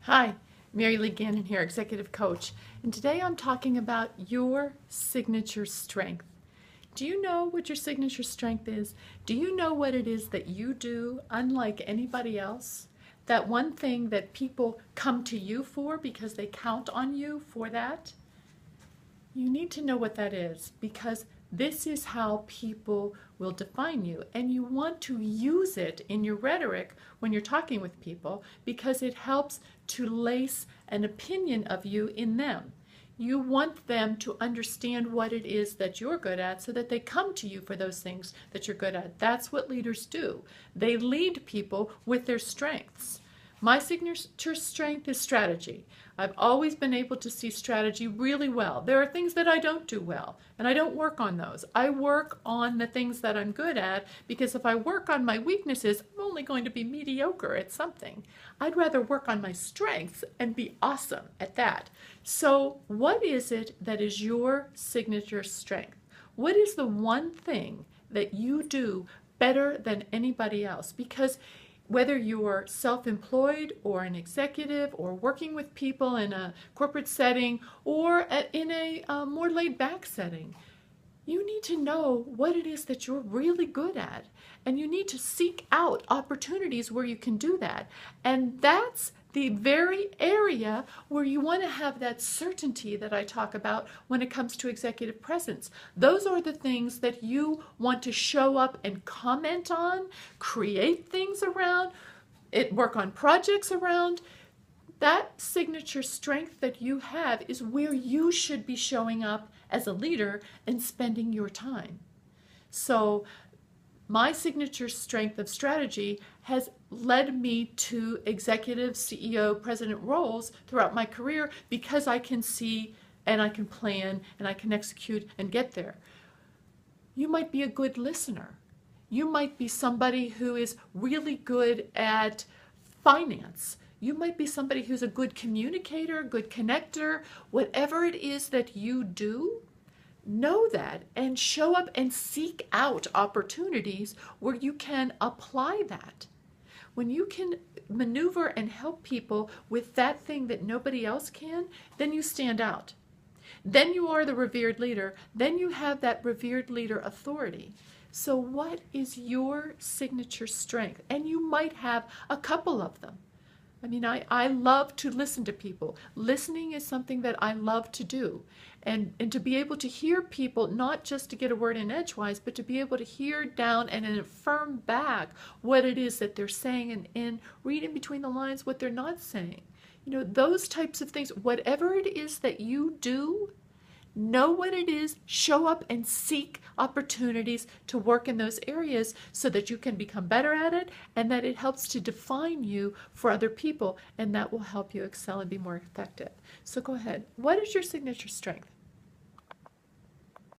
Hi, Mary Lee Gannon here, Executive Coach, and today I'm talking about your signature strength. Do you know what your signature strength is? Do you know what it is that you do unlike anybody else? That one thing that people come to you for because they count on you for that? You need to know what that is because this is how people will define you, and you want to use it in your rhetoric when you're talking with people because it helps to lace an opinion of you in them. You want them to understand what it is that you're good at so that they come to you for those things that you're good at. That's what leaders do. They lead people with their strengths. My signature strength is strategy. I've always been able to see strategy really well. There are things that I don't do well, and I don't work on those. I work on the things that I'm good at because if I work on my weaknesses, I'm only going to be mediocre at something. I'd rather work on my strengths and be awesome at that. So what is it that is your signature strength? What is the one thing that you do better than anybody else? Because whether you're self-employed or an executive or working with people in a corporate setting or in a more laid-back setting, you need to know what it is that you're really good at. And you need to seek out opportunities where you can do that. And that's the very area where you want to have that certainty that I talk about when it comes to executive presence. Those are the things that you want to show up and comment on, create things around, work on projects around. That signature strength that you have is where you should be showing up as a leader and spending your time. So my signature strength of strategy has led me to executive, CEO, president roles throughout my career because I can see and I can plan and I can execute and get there. You might be a good listener. You might be somebody who is really good at finance. You might be somebody who's a good communicator, good connector. Whatever it is that you do, know that and show up and seek out opportunities where you can apply that. When you can maneuver and help people with that thing that nobody else can, then you stand out. Then you are the revered leader. Then you have that revered leader authority. So what is your signature strength? And you might have a couple of them. I mean, I love to listen to people. Listening is something that I love to do. And to be able to hear people, not just to get a word in edgewise, but to be able to hear down and affirm back what it is that they're saying and read in between the lines what they're not saying. You know, those types of things, whatever it is that you do, know what it is, show up and seek opportunities to work in those areas so that you can become better at it and that it helps to define you for other people, and that will help you excel and be more effective. So go ahead. What is your signature strength?